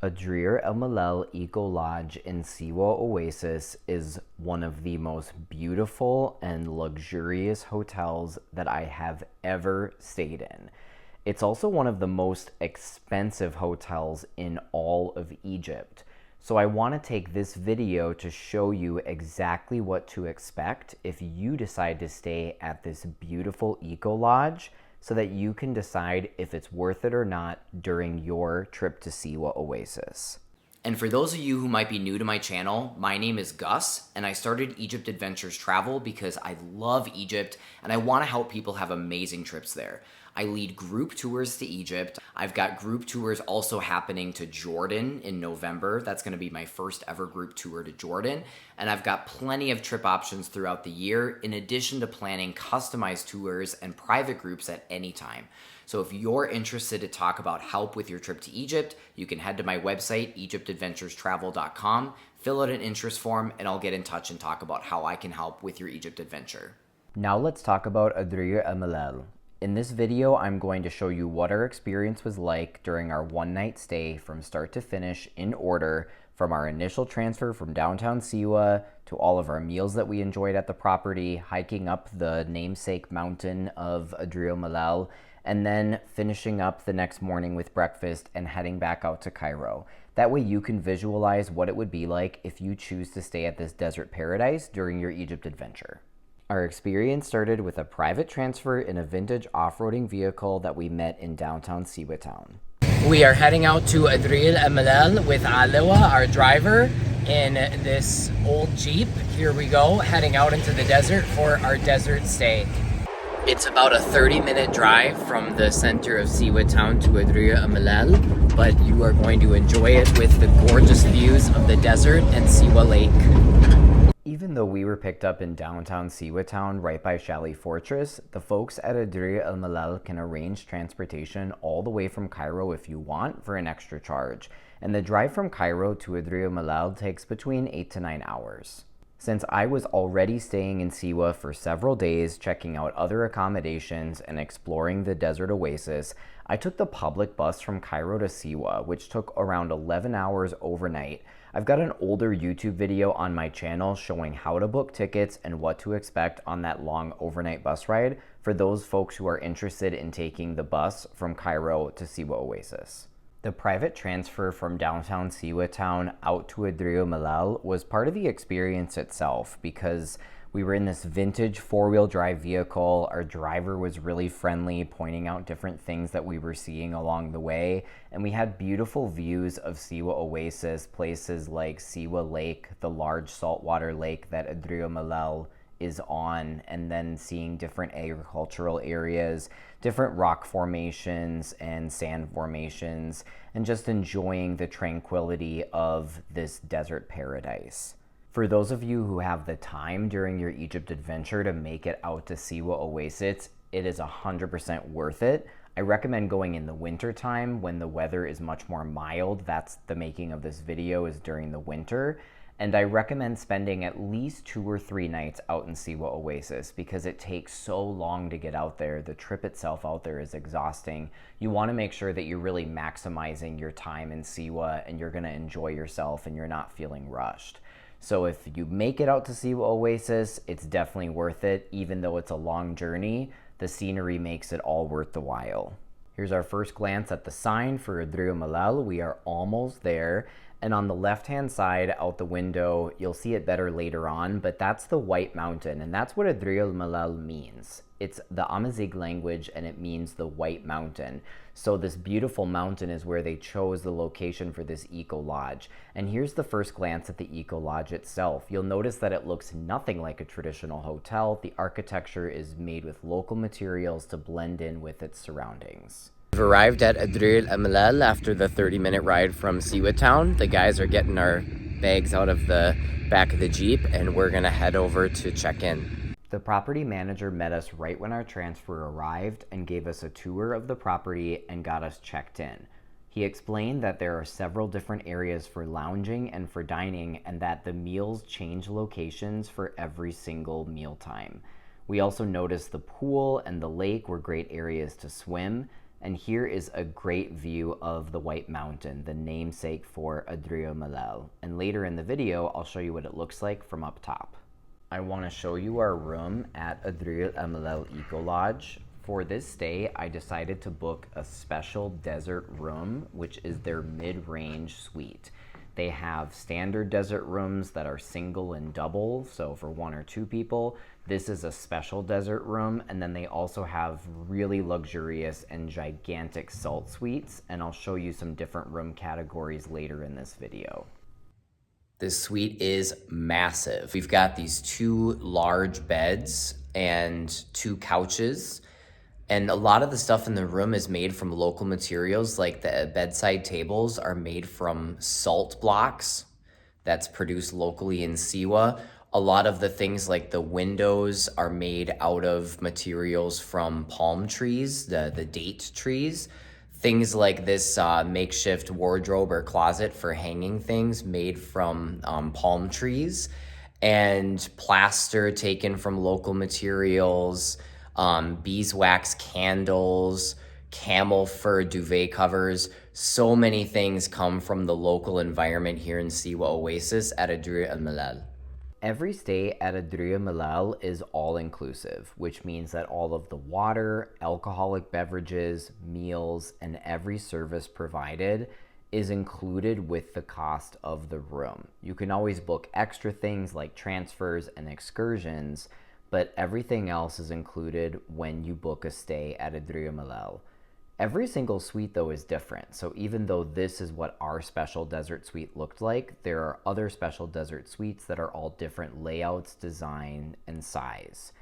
Adrere Amellal Eco Lodge in Siwa Oasis is one of the most beautiful and luxurious hotels that I have ever stayed in. It's also one of the most expensive hotels in all of Egypt. So I want to take this video to show you exactly what to expect if you decide to stay at this beautiful Eco Lodge, so that you can decide if it's worth it or not during your trip to Siwa Oasis. And for those of you who might be new to my channel, my name is Gus, and I started Egypt Adventures Travel because I love Egypt and I want to help people have amazing trips there. I lead group tours to Egypt. I've got group tours also happening to Jordan in November. That's going to be my first ever group tour to Jordan. And I've got plenty of trip options throughout the year, in addition to planning customized tours and private groups at any time. So if you're interested to talk about help with your trip to Egypt, you can head to my website, egyptadventurestravel.com, fill out an interest form, and I'll get in touch and talk about how I can help with your Egypt adventure. Now let's talk about Adrere Amellal. In this video, I'm going to show you what our experience was like during our one-night stay from start to finish in order, from our initial transfer from downtown Siwa to all of our meals that we enjoyed at the property, hiking up the namesake mountain of Adrere Amellal, and then finishing up the next morning with breakfast and heading back out to Cairo. That way you can visualize what it would be like if you choose to stay at this desert paradise during your Egypt adventure. Our experience started with a private transfer in a vintage off-roading vehicle that we met in downtown Siwa town. We are heading out to Adrere Amellal with Aliwa, our driver, in this old Jeep. Here we go, heading out into the desert for our desert stay. It's about a 30-minute drive from the center of Siwa town to Adrere Amellal, but you are going to enjoy it with the gorgeous views of the desert and Siwa Lake. Even though we were picked up in downtown Siwa town right by Shali Fortress, the folks at Adrere Amellal can arrange transportation all the way from Cairo if you want for an extra charge. And the drive from Cairo to Adrere Amellal takes between 8 to 9 hours. Since I was already staying in Siwa for several days, checking out other accommodations and exploring the desert oasis, I took the public bus from Cairo to Siwa, which took around 11 hours overnight. I've got an older YouTube video on my channel showing how to book tickets and what to expect on that long overnight bus ride for those folks who are interested in taking the bus from Cairo to Siwa Oasis. The private transfer from downtown Siwa town out to Adrere Amellal was part of the experience itself because we were in this vintage four-wheel drive vehicle. Our driver was really friendly, pointing out different things that we were seeing along the way. And we had beautiful views of Siwa Oasis, places like Siwa Lake, the large saltwater lake that Adrere Amellal is on, and then seeing different agricultural areas, different rock formations and sand formations, and just enjoying the tranquility of this desert paradise. For those of you who have the time during your Egypt adventure to make it out to Siwa Oasis, it is 100% worth it. I recommend going in the winter time when the weather is much more mild. That's the making of this video, is during the winter. And I recommend spending at least 2 or 3 nights out in Siwa Oasis because it takes so long to get out there. The trip itself out there is exhausting. You want to make sure that you're really maximizing your time in Siwa and you're going to enjoy yourself and you're not feeling rushed. So if you make it out to Siwa Oasis, it's definitely worth it. Even though it's a long journey, the scenery makes it all worth the while. Here's our first glance at the sign for Adrere Amellal. We are almost there. And on the left-hand side out the window, you'll see it better later on, but that's the White Mountain, and that's what Adrere Amellal means. It's the Amazigh language, and it means the White Mountain. So this beautiful mountain is where they chose the location for this Eco Lodge. And here's the first glance at the Eco Lodge itself. You'll notice that it looks nothing like a traditional hotel. The architecture is made with local materials to blend in with its surroundings. We've arrived at Adrere Amellal after the 30-minute ride from Siwa town. The guys are getting our bags out of the back of the Jeep, and we're gonna head over to check in. The property manager met us right when our transfer arrived and gave us a tour of the property and got us checked in. He explained that there are several different areas for lounging and for dining, and that the meals change locations for every single mealtime. We also noticed the pool and the lake were great areas to swim. And here is a great view of the White Mountain, the namesake for Adrere Amellal. And later in the video, I'll show you what it looks like from up top. I want to show you our room at Adrere Amellal Eco Lodge. For this stay, I decided to book a special desert room, which is their mid-range suite. They have standard desert rooms that are single and double, so for 1 or 2 people. This is a special desert room, and then they also have really luxurious and gigantic salt suites, and I'll show you some different room categories later in this video. This suite is massive. We've got these 2 large beds and 2 couches. And a lot of the stuff in the room is made from local materials, like the bedside tables are made from salt blocks that's produced locally in Siwa. A lot of the things like the windows are made out of materials from palm trees, the date trees. Things like this makeshift wardrobe or closet for hanging things made from palm trees, and plaster taken from local materials. Beeswax candles, camel fur duvet covers. So many things come from the local environment here in Siwa Oasis at Adrere Amellal. Every stay at Adrere Amellal is all-inclusive, which means that all of the water, alcoholic beverages, meals, and every service provided is included with the cost of the room. You can always book extra things like transfers and excursions, but everything else is included when you book a stay at Adrere Amellal. Every single suite, though, is different. So even though this is what our special desert suite looked like, there are other special desert suites that are all different layouts, design, and size.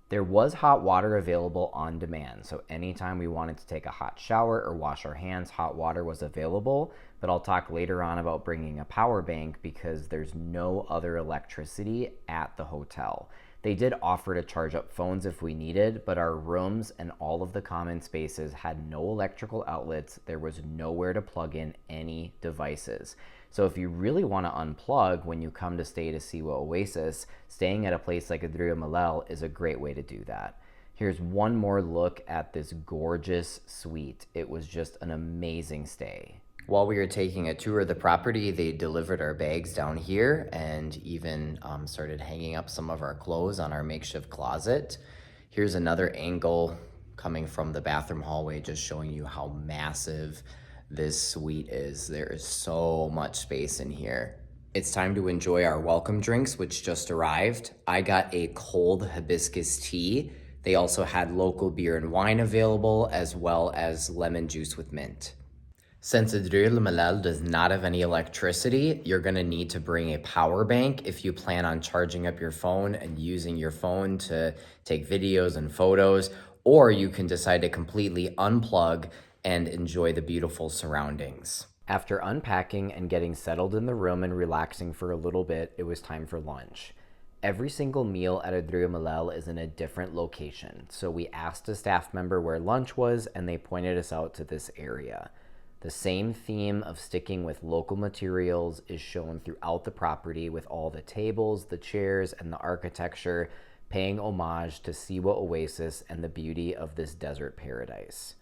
There was hot water available on demand, so anytime we wanted to take a hot shower or wash our hands, hot water was available, but I'll talk later on about bringing a power bank because there's no other electricity at the hotel. They did offer to charge up phones if we needed, but our rooms and all of the common spaces had no electrical outlets. There was nowhere to plug in any devices. So if you really want to unplug when you come to stay to Siwa Oasis, staying at a place like Adrere Amellal is a great way to do that. Here's one more look at this gorgeous suite. It was just an amazing stay. While we were taking a tour of the property, they delivered our bags down here and even started hanging up some of our clothes on our makeshift closet. Here's another angle coming from the bathroom hallway, just showing you how massive this suite is. There is so much space in here. It's time to enjoy our welcome drinks, which just arrived. I got a cold hibiscus tea. They also had local beer and wine available, as well as lemon juice with mint. Since Adrere Amellal does not have any electricity, you're going to need to bring a power bank if you plan on charging up your phone and using your phone to take videos and photos, or you can decide to completely unplug and enjoy the beautiful surroundings. After unpacking and getting settled in the room and relaxing for a little bit, it was time for lunch. Every single meal at Adrere Amellal is in a different location, so we asked a staff member where lunch was and they pointed us out to this area. The same theme of sticking with local materials is shown throughout the property, with all the tables, the chairs, and the architecture paying homage to Siwa Oasis and the beauty of this desert paradise.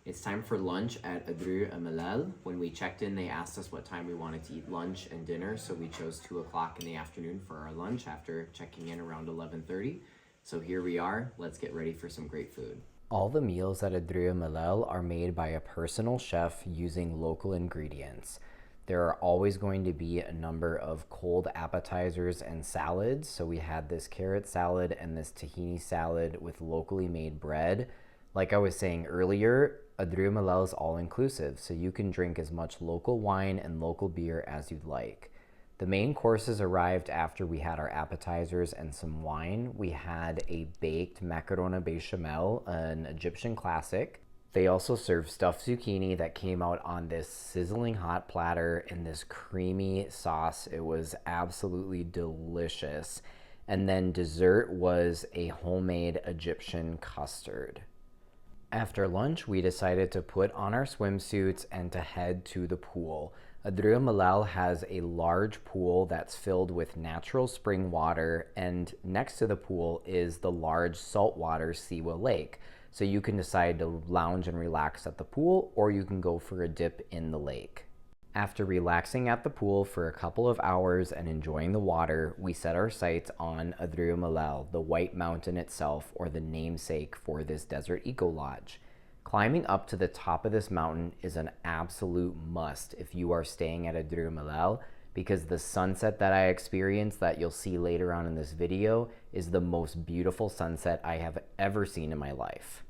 It's time for lunch at Adrere Amellal. When we checked in, they asked us what time we wanted to eat lunch and dinner, so we chose 2 o'clock in the afternoon for our lunch after checking in around 11:30. So here we are. Let's get ready for some great food. All the meals at Adrere Amellal are made by a personal chef using local ingredients. There are always going to be a number of cold appetizers and salads. So we had this carrot salad and this tahini salad with locally made bread. Like I was saying earlier, Adrere Amellal is all-inclusive, so you can drink as much local wine and local beer as you'd like. The main courses arrived after we had our appetizers and some wine. We had a baked macaroni bechamel, an Egyptian classic. They also served stuffed zucchini that came out on this sizzling hot platter in this creamy sauce. It was absolutely delicious. And then dessert was a homemade Egyptian custard. After lunch, we decided to put on our swimsuits and to head to the pool. Adrere Amellal has a large pool that's filled with natural spring water, and next to the pool is the large saltwater Siwa Lake. So you can decide to lounge and relax at the pool, or you can go for a dip in the lake. After relaxing at the pool for a couple of hours and enjoying the water, we set our sights on Adrere Amellal, the White Mountain itself, or the namesake for this desert eco lodge. Climbing up to the top of this mountain is an absolute must if you are staying at Adrere Amellal, because the sunset that I experienced that you'll see later on in this video is the most beautiful sunset I have ever seen in my life.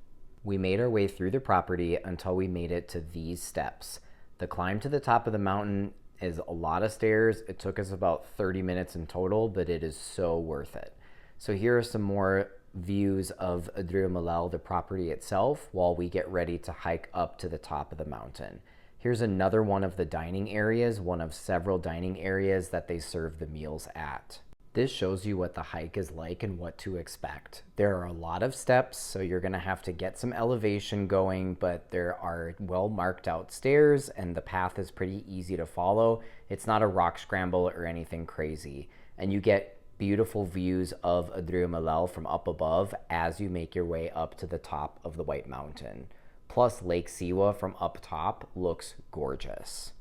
We made our way through the property until we made it to these steps. The climb to the top of the mountain is a lot of stairs. It took us about 30 minutes in total, but it is so worth it. So here are some more views of Adrere Amellal, the property itself, while we get ready to hike up to the top of the mountain. Here's another one of the dining areas, one of several dining areas that they serve the meals at. This shows you what the hike is like and what to expect. There are a lot of steps, so you're gonna have to get some elevation going, but there are well marked out stairs and the path is pretty easy to follow. It's not a rock scramble or anything crazy. And you get beautiful views of Adrere Amellal from up above as you make your way up to the top of the White Mountain. Plus Lake Siwa from up top looks gorgeous.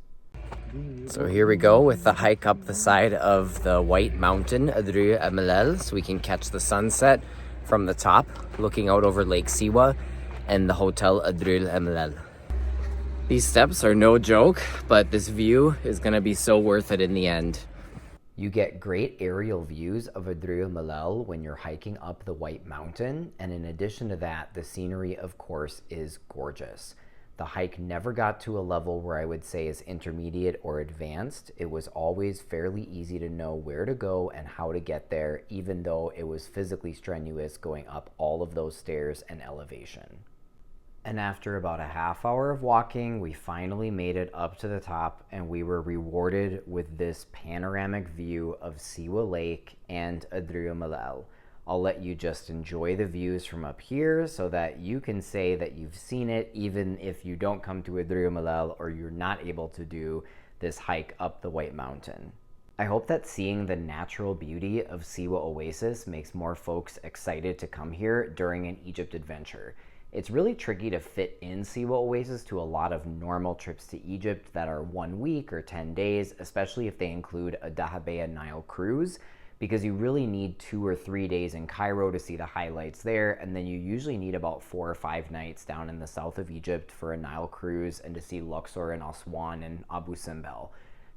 So here we go with the hike up the side of the White Mountain, Adrere Amellal, so we can catch the sunset from the top, looking out over Lake Siwa and the Hotel Adrere Amellal. These steps are no joke, but this view is going to be so worth it in the end. You get great aerial views of Adrere Amellal when you're hiking up the White Mountain, and in addition to that, the scenery, of course, is gorgeous. The hike never got to a level where I would say is intermediate or advanced. It was always fairly easy to know where to go and how to get there, even though it was physically strenuous going up all of those stairs and elevation. And after about a half hour of walking, we finally made it up to the top, and we were rewarded with this panoramic view of Siwa Lake and Adrere Amellal. I'll let you just enjoy the views from up here so that you can say that you've seen it even if you don't come to Adrere Amellal or you're not able to do this hike up the White Mountain. I hope that seeing the natural beauty of Siwa Oasis makes more folks excited to come here during an Egypt adventure. It's really tricky to fit in Siwa Oasis to a lot of normal trips to Egypt that are 1 week or 10 days, especially if they include a Dahabeah Nile cruise, because you really need 2 or 3 days in Cairo to see the highlights there, and then you usually need about 4 or 5 nights down in the south of Egypt for a Nile cruise and to see Luxor and Aswan and Abu Simbel.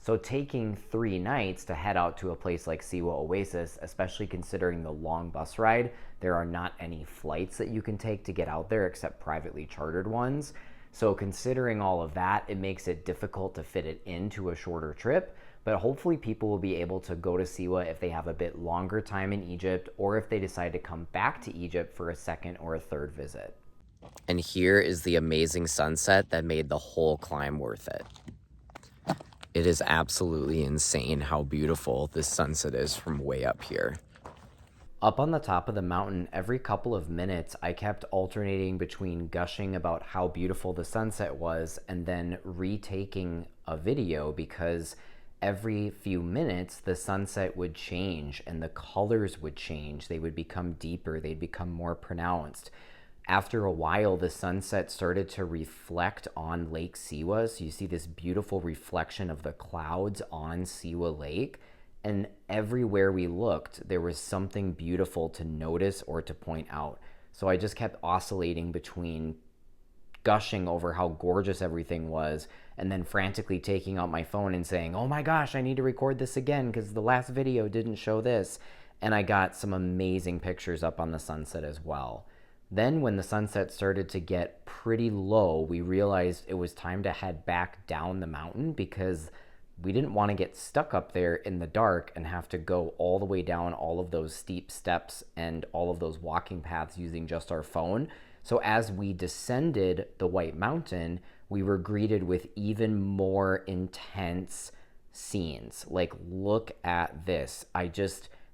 So taking 3 nights to head out to a place like Siwa Oasis, especially considering the long bus ride, there are not any flights that you can take to get out there except privately chartered ones. So considering all of that, it makes it difficult to fit it into a shorter trip. But hopefully people will be able to go to Siwa if they have a bit longer time in Egypt, or if they decide to come back to Egypt for a second or a third visit. And here is the amazing sunset that made the whole climb worth it. It is absolutely insane how beautiful this sunset is from way up here. Up on the top of the mountain, every couple of minutes, I kept alternating between gushing about how beautiful the sunset was and then retaking a video, because every few minutes the sunset would change and the colors would change. They would become deeper, they'd become more pronounced. After a while, the sunset started to reflect on Lake Siwa, so you see this beautiful reflection of the clouds on Siwa Lake, and everywhere we looked there was something beautiful to notice or to point out. So I just kept oscillating between gushing over how gorgeous everything was and then frantically taking out my phone and saying, oh my gosh, I need to record this again because the last video didn't show this. And I got some amazing pictures up on the sunset as well. Then when the sunset started to get pretty low, we realized it was time to head back down the mountain, because we didn't want to get stuck up there in the dark and have to go all the way down all of those steep steps and all of those walking paths using just our phone. So as we descended the White Mountain, we were greeted with even more intense scenes. Like, look at this.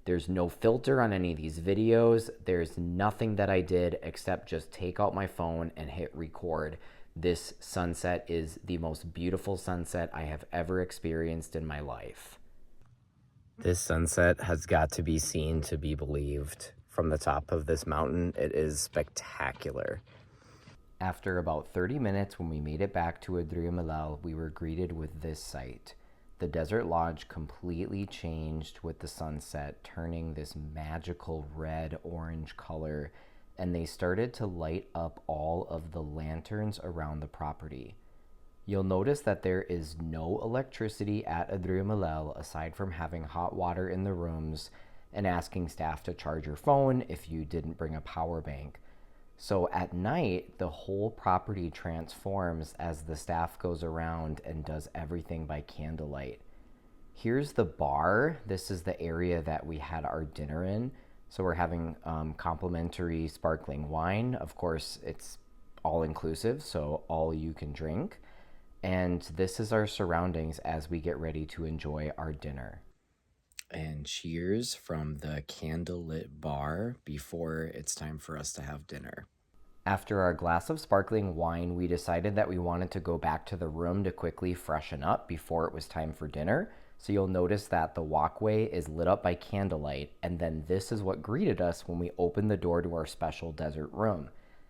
There's no filter on any of these videos. There's nothing that I did except just take out my phone and hit record. This sunset is the most beautiful sunset I have ever experienced in my life. This sunset has got to be seen to be believed. From the top of this mountain, it is spectacular. After about 30 minutes, when we made it back to Adrere Amellal, we were greeted with this sight. The desert lodge completely changed with the sunset, turning this magical red-orange color, and they started to light up all of the lanterns around the property. You'll notice that there is no electricity at Adrere Amellal aside from having hot water in the rooms and asking staff to charge your phone if you didn't bring a power bank. So at night, the whole property transforms as the staff goes around and does everything by candlelight. Here's the bar. This is the area that we had our dinner in. So we're having complimentary sparkling wine. Of course, it's all inclusive, so all you can drink. And this is our surroundings as we get ready to enjoy our dinner. And cheers from the Candlelit bar before it's time for us to have dinner. After our glass of sparkling wine, we decided that we wanted to go back to the room to quickly freshen up before it was time for dinner. So you'll notice that the walkway is lit up by candlelight, and then this is what greeted us when we opened the door to our special desert room.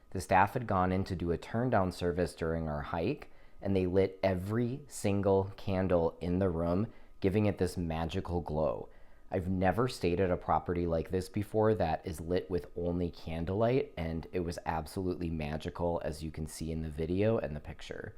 The staff had gone in to do a turn-down service during our hike, and they lit every single candle in the room, giving it this magical glow. I've never stayed at a property like this before that is lit with only candlelight, and it was absolutely magical, as you can see in the video and the picture.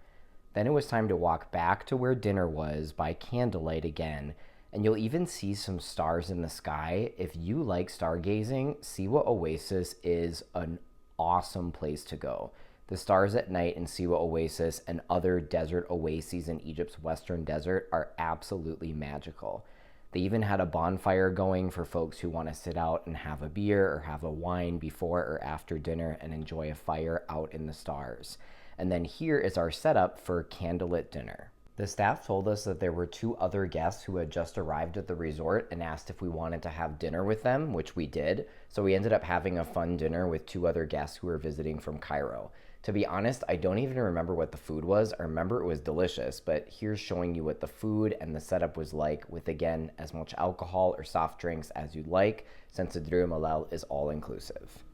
Then it was time to walk back to where dinner was by candlelight again, and you'll even see some stars in the sky. If you like stargazing, Siwa Oasis is an awesome place to go. The stars at night in Siwa Oasis and other desert oases in Egypt's western desert are absolutely magical. They even had a bonfire going for folks who want to sit out and have a beer or have a wine before or after dinner and enjoy a fire out in the stars. And then here is our setup for candlelit dinner. The staff told us that there were 2 other guests who had just arrived at the resort and asked if we wanted to have dinner with them, which we did. So we ended up having a fun dinner with 2 other guests who were visiting from Cairo. To be honest, I don't even remember what the food was. I remember it was delicious, but here's showing you what the food and the setup was like with, again, as much alcohol or soft drinks as you'd like, since Adrere Amellal is all-inclusive.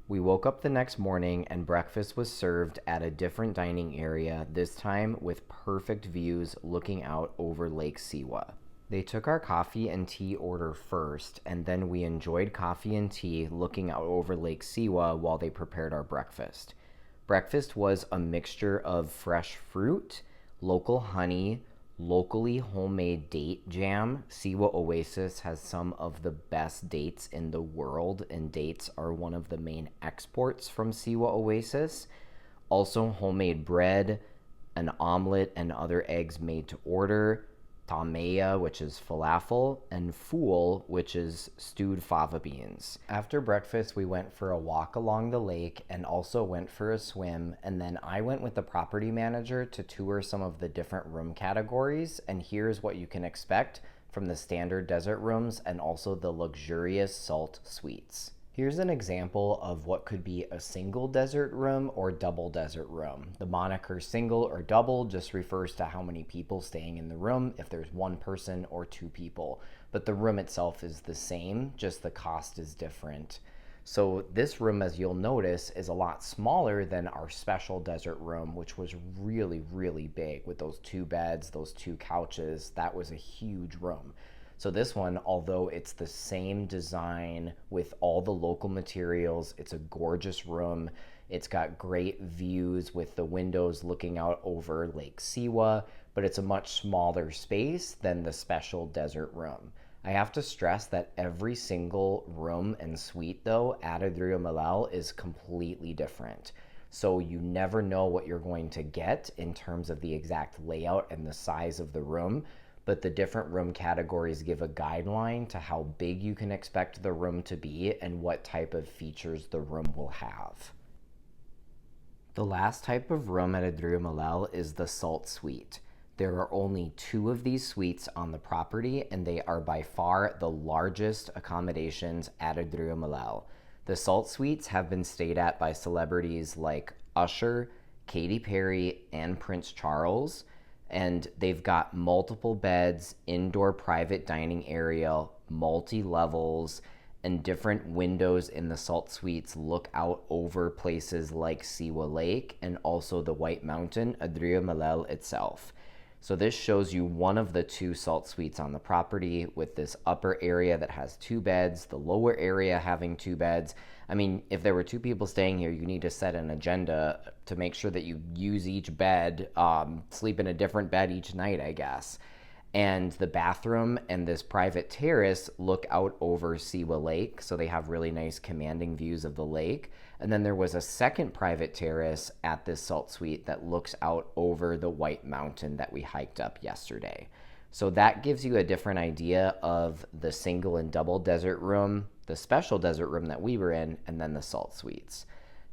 We woke up the next morning and breakfast was served at a different dining area, this time with perfect views looking out over Lake Siwa. They took our coffee and tea order first, and then we enjoyed coffee and tea looking out over Lake Siwa while they prepared our breakfast. Breakfast was a mixture of fresh fruit, local honey, locally homemade date jam. Siwa Oasis has some of the best dates in the world, and dates are one of the main exports from Siwa Oasis. Also homemade bread, an omelet and other eggs made to order, tameya, which is falafel, and fool, which is stewed fava beans. After breakfast, we went for a walk along the lake and also went for a swim, and then I went with the property manager to tour some of the different room categories, and here's what you can expect from the standard desert rooms and also the luxurious salt suites. Here's an example of what could be a single desert room or double desert room. The moniker single or double just refers to how many people staying in the room, if there's 1 person or 2 people. But the room itself is the same, just the cost is different. So this room, as you'll notice, is a lot smaller than our special desert room, which was really, really big with those 2 beds, those 2 couches. That was a huge room. So this one, although it's the same design with all the local materials, it's a gorgeous room. It's got great views with the windows looking out over Lake Siwa, but it's a much smaller space than the special desert room. I have to stress that every single room and suite, though, at Adrere Amellal is completely different. So you never know what you're going to get in terms of the exact layout and the size of the room, but the different room categories give a guideline to how big you can expect the room to be and what type of features the room will have. The last type of room at Adrere Amellal is the Salt Suite. There are only 2 of these suites on the property, and they are by far the largest accommodations at Adrere Amellal. The Salt Suites have been stayed at by celebrities like Usher, Katy Perry, and Prince Charles, and they've got multiple beds, indoor private dining area, multi-levels, and different windows in the Salt Suites look out over places like Siwa Lake and also the White Mountain, Adrere Amellal itself. So this shows you one of the 2 Salt Suites on the property with this upper area that has 2 beds, the lower area having 2 beds. I mean, if there were 2 people staying here, you need to set an agenda to make sure that you use each bed, sleep in a different bed each night, I guess. And the bathroom and this private terrace look out over Siwa Lake, so they have really nice commanding views of the lake. And then there was a second private terrace at this Salt Suite that looks out over the White Mountain that we hiked up yesterday. So that gives you a different idea of the single and double desert room, the special desert room that we were in, and then the Salt Suites.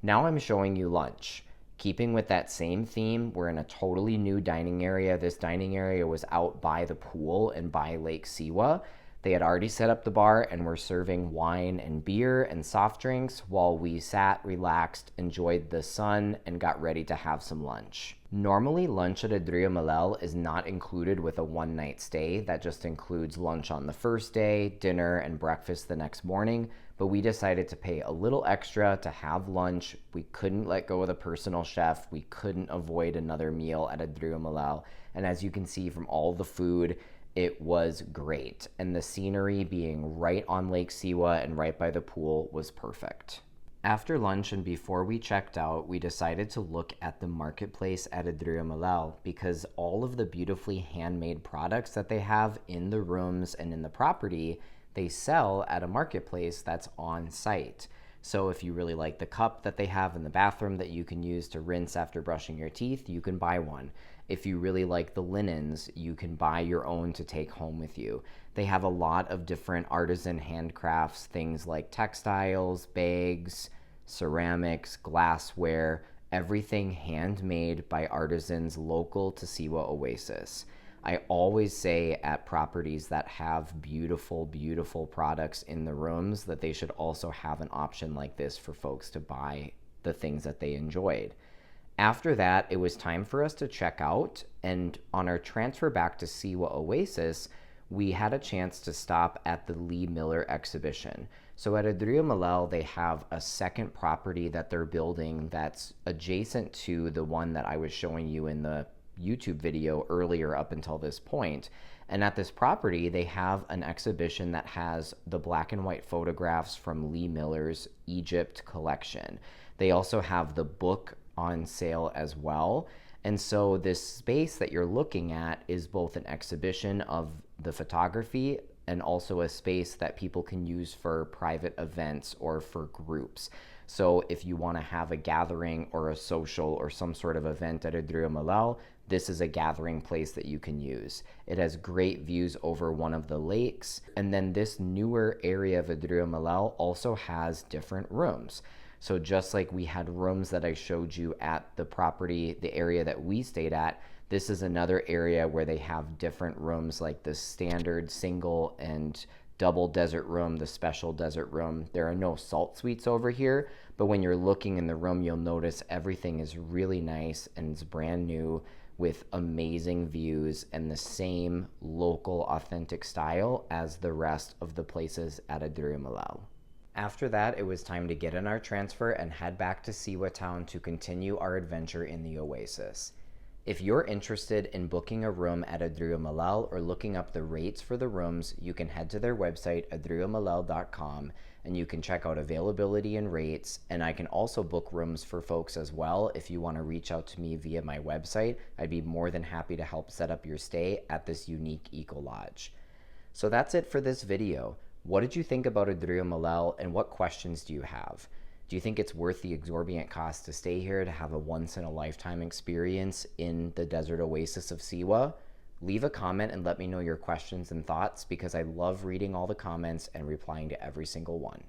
Now I'm showing you lunch. Keeping with that same theme, we're in a totally new dining area. This dining area was out by the pool and by Lake Siwa. They had already set up the bar and were serving wine and beer and soft drinks while we sat, relaxed, enjoyed the sun, and got ready to have some lunch. Normally, lunch at Adrere Amellal is not included with a one-night stay. That just includes lunch on the first day, dinner, and breakfast the next morning. But we decided to pay a little extra to have lunch. We couldn't let go of the personal chef. We couldn't avoid another meal at Adrere Amellal. And as you can see from all the food, it was great. And the scenery being right on Lake Siwa and right by the pool was perfect. After lunch and before we checked out, we decided to look at the marketplace at Adrere Amellal because all of the beautifully handmade products that they have in the rooms and in the property, they sell at a marketplace that's on site. So if you really like the cup that they have in the bathroom that you can use to rinse after brushing your teeth, you can buy one. If you really like the linens, you can buy your own to take home with you. They have a lot of different artisan handcrafts, things like textiles, bags, ceramics, glassware, everything handmade by artisans local to Siwa Oasis. I always say at properties that have beautiful, beautiful products in the rooms that they should also have an option like this for folks to buy the things that they enjoyed. After that, it was time for us to check out, and on our transfer back to Siwa Oasis, we had a chance to stop at the Lee Miller exhibition. So at Adrere Amellal, they have a second property that they're building that's adjacent to the one that I was showing you in the YouTube video earlier up until this point. And at this property, they have an exhibition that has the black and white photographs from Lee Miller's Egypt collection. They also have the book on sale as well. And so this space that you're looking at is both an exhibition of the photography and also a space that people can use for private events or for groups. So if you want to have a gathering or a social or some sort of event at Adrere Amellal, this is a gathering place that you can use. It has great views over one of the lakes. And then this newer area of Adrere Amellal also has different rooms. So just like we had rooms that I showed you at the property, the area that we stayed at, this is another area where they have different rooms like the standard single and double desert room, the special desert room. There are no salt suites over here, but when you're looking in the room, you'll notice everything is really nice and it's brand new with amazing views and the same local authentic style as the rest of the places at Adrere Amellal. After that, it was time to get in our transfer and head back to Siwa Town to continue our adventure in the Oasis. If you're interested in booking a room at Adrere Amellal or looking up the rates for the rooms, you can head to their website, adrereamellal.com, and you can check out availability and rates. And I can also book rooms for folks as well. If you want to reach out to me via my website, I'd be more than happy to help set up your stay at this unique eco lodge. So that's it for this video. What did you think about Adrere Amellal and what questions do you have? Do you think it's worth the exorbitant cost to stay here to have a once-in-a-lifetime experience in the desert oasis of Siwa? Leave a comment and let me know your questions and thoughts because I love reading all the comments and replying to every single one.